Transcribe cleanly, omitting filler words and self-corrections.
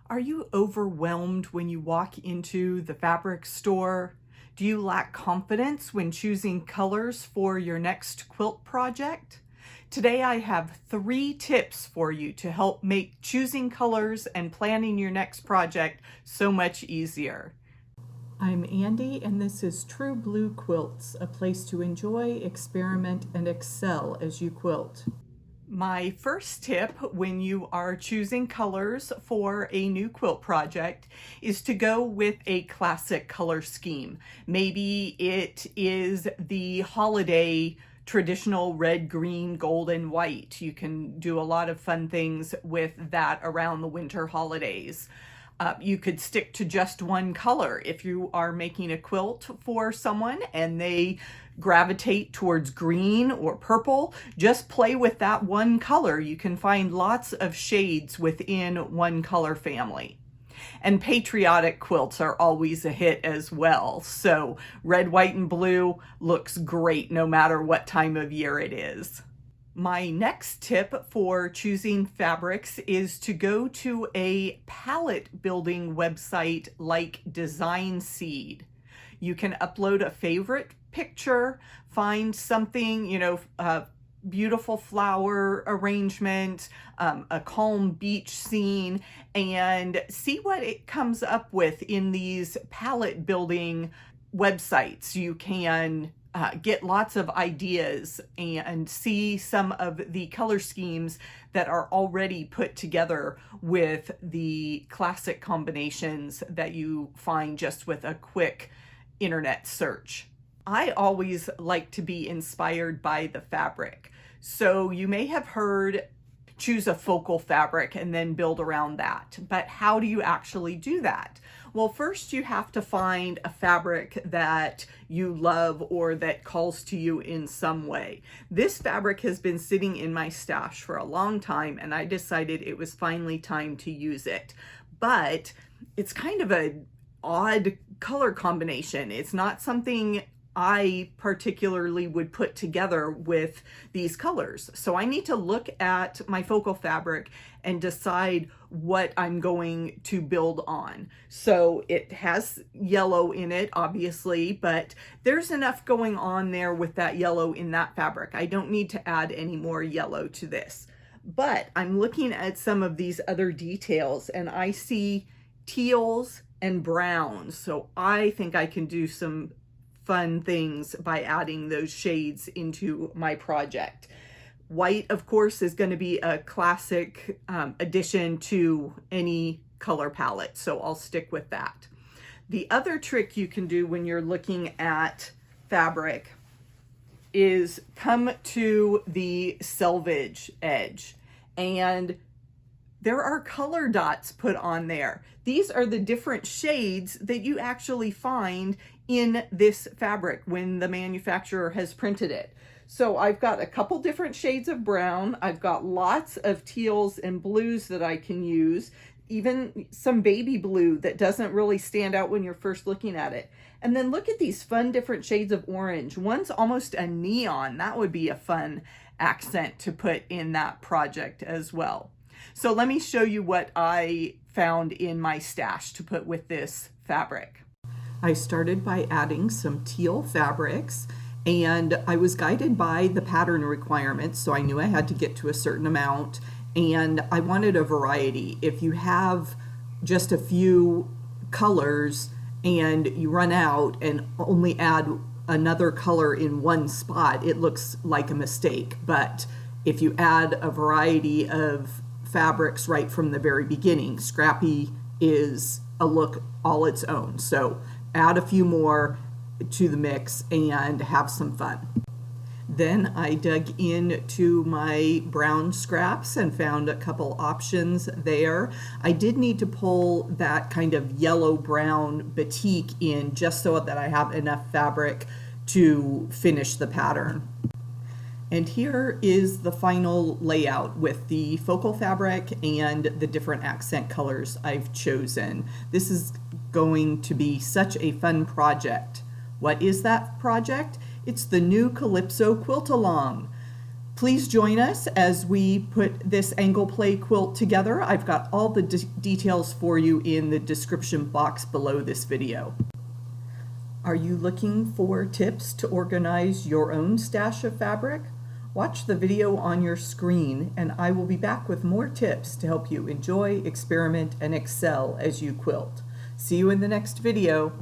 Are you overwhelmed when you walk into the fabric store? Do you lack confidence when choosing colors for your next quilt project? Today I have 3 tips for you to help make choosing colors and planning your next project so much easier. I'm Andy, and this is True Blue Quilts, a place to enjoy, experiment, and excel as you quilt. My first tip when you are choosing colors for a new quilt project is to go with a classic color scheme. Maybe it is the holiday traditional red, green, gold, and white. You can do a lot of fun things with that around the winter holidays. You could stick to just one color if you are making a quilt for someone and they gravitate towards green or purple. Just play with that one color. You can find lots of shades within one color family. And patriotic quilts are always a hit as well. So red, white, and blue looks great no matter what time of year it is. My next tip for choosing fabrics is to go to a palette building website like Design Seed. You can upload a favorite picture, find something, a beautiful flower arrangement, a calm beach scene, and see what it comes up with in these palette building websites. You can get lots of ideas and see some of the color schemes that are already put together with the classic combinations that you find just with a quick internet search. I always like to be inspired by the fabric. So you may have heard choose a focal fabric and then build around that. But how do you actually do that? Well, first you have to find a fabric that you love or that calls to you in some way. This fabric has been sitting in my stash for a long time, and I decided it was finally time to use it. But it's kind of an odd color combination. It's not something I particularly would put together with these colors. So I need to look at my focal fabric and decide what I'm going to build on. So it has yellow in it, obviously, but there's enough going on there with that yellow in that fabric. I don't need to add any more yellow to this. But I'm looking at some of these other details and I see teals and browns. So I think I can do some fun things by adding those shades into my project. White, of course, is going to be a classic addition to any color palette, so I'll stick with that. The other trick you can do when you're looking at fabric is come to the selvage edge, and there are color dots put on there. These are the different shades that you actually find in this fabric when the manufacturer has printed it. So I've got a couple different shades of brown. I've got lots of teals and blues that I can use, even some baby blue that doesn't really stand out when you're first looking at it. And then look at these fun different shades of orange. One's almost a neon. That would be a fun accent to put in that project as well. So let me show you what I found in my stash to put with this fabric. I started by adding some teal fabrics, and I was guided by the pattern requirements, so I knew I had to get to a certain amount, and I wanted a variety. If you have just a few colors and you run out and only add another color in one spot, it looks like a mistake. But if you add a variety of fabrics right from the very beginning, scrappy is a look all its own. So add a few more to the mix and have some fun. Then I dug into my brown scraps and found a couple options there. I did need to pull that kind of yellow-brown batik in just so that I have enough fabric to finish the pattern. And here is the final layout with the focal fabric and the different accent colors I've chosen. This is going to be such a fun project. What is that project? It's the new Calypso Quilt Along. Please join us as we put this AnglePlay quilt together. I've got all the details for you in the description box below this video. Are you looking for tips to organize your own stash of fabric? Watch the video on your screen and I will be back with more tips to help you enjoy, experiment, and excel as you quilt. See you in the next video.